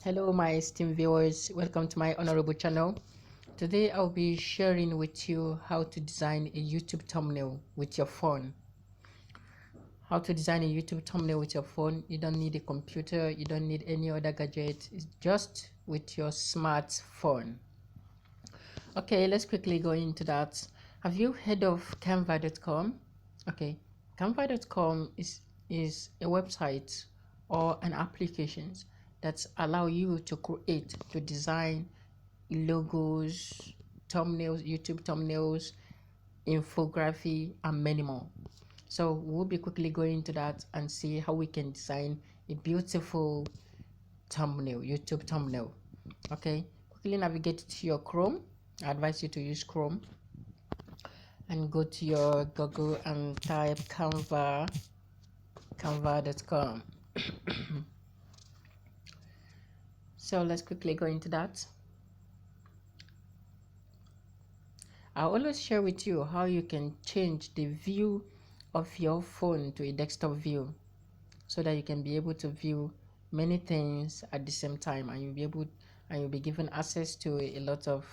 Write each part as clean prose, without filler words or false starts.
Hello my esteemed viewers, welcome to my honorable channel. Today I'll be sharing with you how to design a YouTube thumbnail with your phone. How to design a YouTube thumbnail with your phone. You don't need a computer, you don't need any other gadget, it's just with your smartphone. Okay, let's quickly go into that. Have you heard of canva.com? Okay, canva.com is a website or an application that allow you to design logos, thumbnails, YouTube thumbnails, infography, and many more. So we'll be quickly going into that and see how we can design a beautiful thumbnail, YouTube thumbnail. Okay, quickly navigate to your Chrome. I advise you to use Chrome and go to your Google and type canva.com. So let's quickly go into that. I always share with you how you can change the view of your phone to a desktop view so that you can be able to view many things at the same time, and you'll be given access to a lot of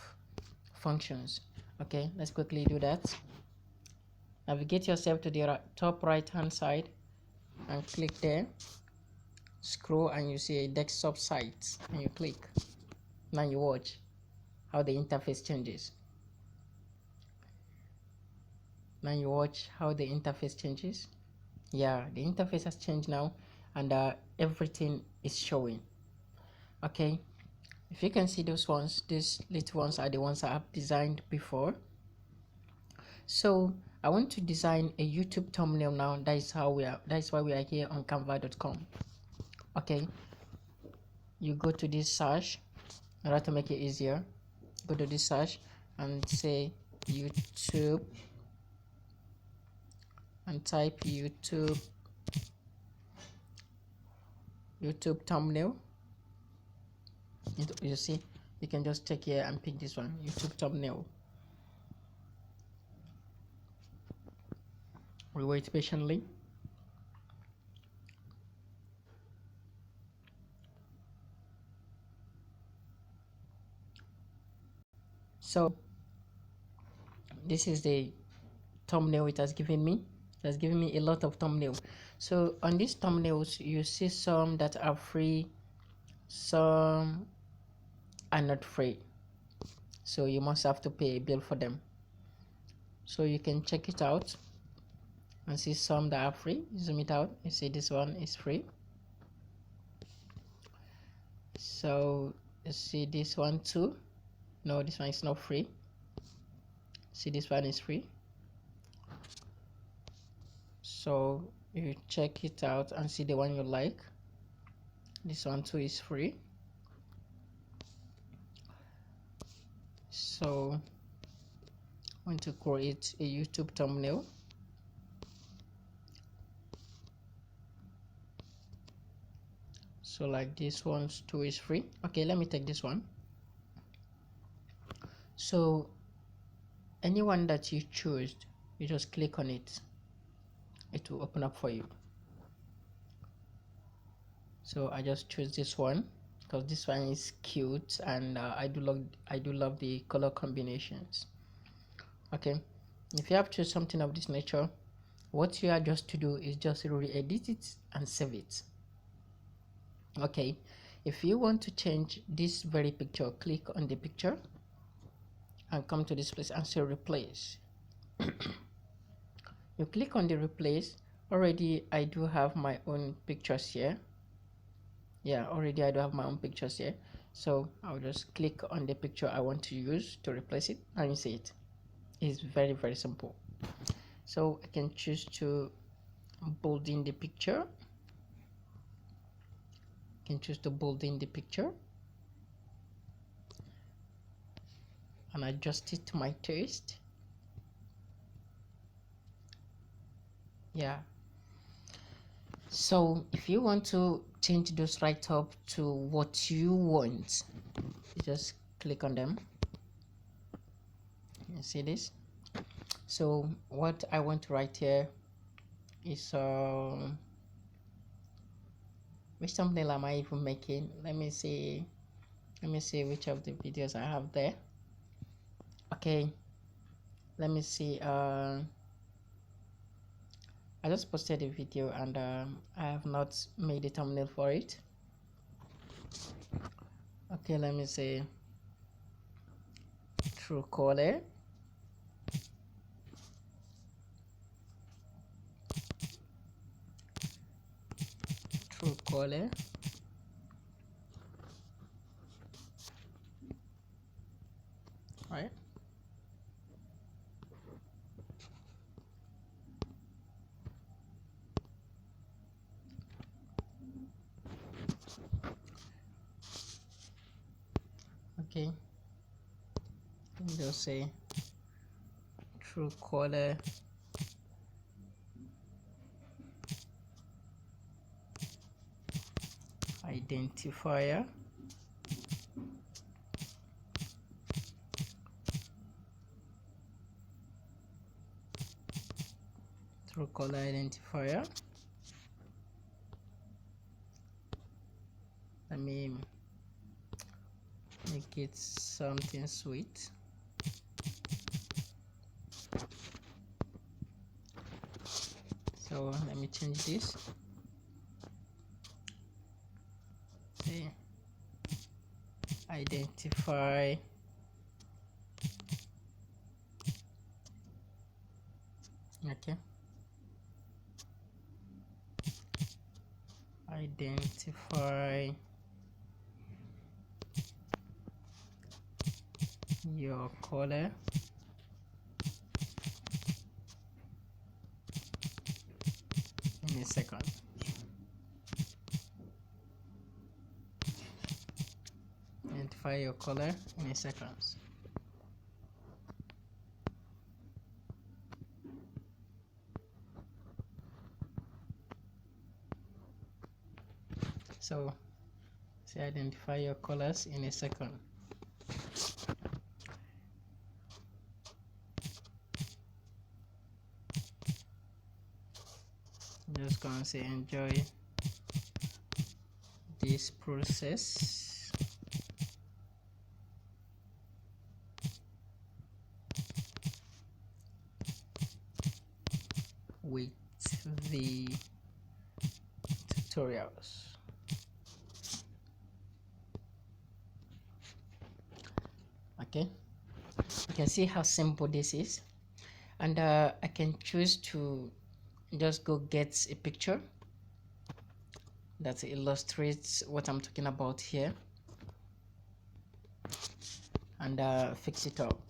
functions. Okay, let's quickly do that. Navigate yourself to the top right hand side and click there. Scroll and you see a desktop site and you click. Now you watch how the interface changes. Now you watch how the interface changes. Yeah, the interface has changed now, and everything is showing. Okay, if you can see those ones, these little ones are the ones I have designed before. So I want to design a YouTube thumbnail now. That is why we are here on canva.com. Okay, you go to this search in order to make it easier. Go to this search and say YouTube and type YouTube thumbnail. You see, you can just check here and pick this one, YouTube thumbnail. We wait patiently. So this is the thumbnail it has given me. It has given me a lot of thumbnail. So on these thumbnails you see some that are free, some are not free, so you must have to pay a bill for them. So you can check it out and see some that are free. Zoom it out, you see this one is free. So you see this one too. No, this one is not free. See, this one is free. So you check it out and see the one you like. This one too is free. So I'm going to create a YouTube thumbnail. So like this one too is free. Okay, let me take this one. So anyone that you choose, you just click on it, it will open up for you. So I just choose this one because this one is cute, and I do love the color combinations. Okay, if you have choose something of this nature, what you are just to do is just re-edit it and save it. Okay, if you want to change this very picture, click on the picture and come to this place and say replace. You click on the replace. Already I do have my own pictures here. Yeah, already I do have my own pictures here, so I'll just click on the picture I want to use to replace it, and you see it. It's very simple. So I can choose to bold in the picture. I can choose to bold in the picture and adjust it to my taste. Yeah, so if you want to change those right up to what you want, you just click on them. You see this? So what I want to write here is which thumbnail am I even making? Let me see which of the videos I have there. Okay, let me see. I just posted a video and I have not made a thumbnail for it. Okay, let me see. Truecaller. Truecaller. Right. Okay. Just say Truecaller identifier. Truecaller identifier. Let me make it something sweet. So let me change this. Okay. Identify okay. Identify your caller in a second. Identify your caller in a second. So say identify your callers in a second. Just gonna say enjoy this process with the tutorials. Okay, you can see how simple this is, and I can choose to just go get a picture that illustrates what I'm talking about here and fix it up.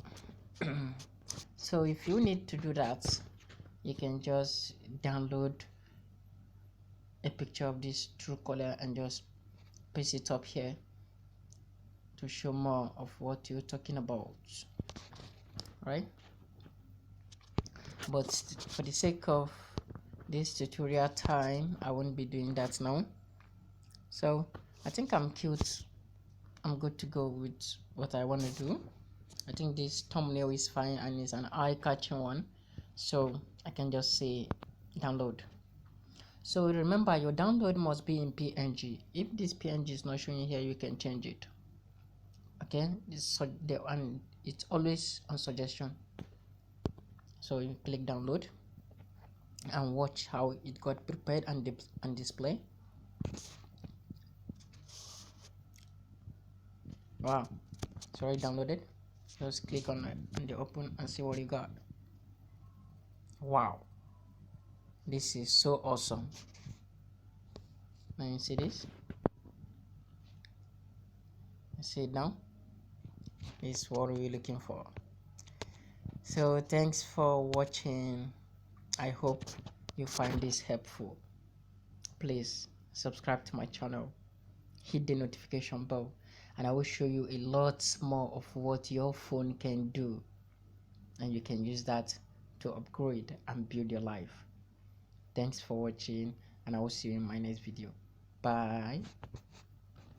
So if you need to do that, you can just download a picture of this Truecaller and just paste it up here to show more of what you're talking about, right? But for the sake of this tutorial time, I won't be doing that now. So I think I'm cute. I'm good to go with what I want to do. I think this thumbnail is fine and it's an eye-catching one, so I can just say download. So remember, your download must be in PNG. If this PNG is not showing here, you can change it. Okay, and it's always on suggestion. So you click download and watch how it got prepared and display. Wow, it's already downloaded. Just click on it and the open and see what you got. Wow, this is so awesome. Now you see this. You see it now. This is what we're looking for. So thanks for watching. I hope you find this helpful. Please subscribe to my channel, hit the notification bell, and I will show you a lot more of what your phone can do, and you can use that to upgrade and build your life. Thanks for watching, and I will see you in my next video. Bye.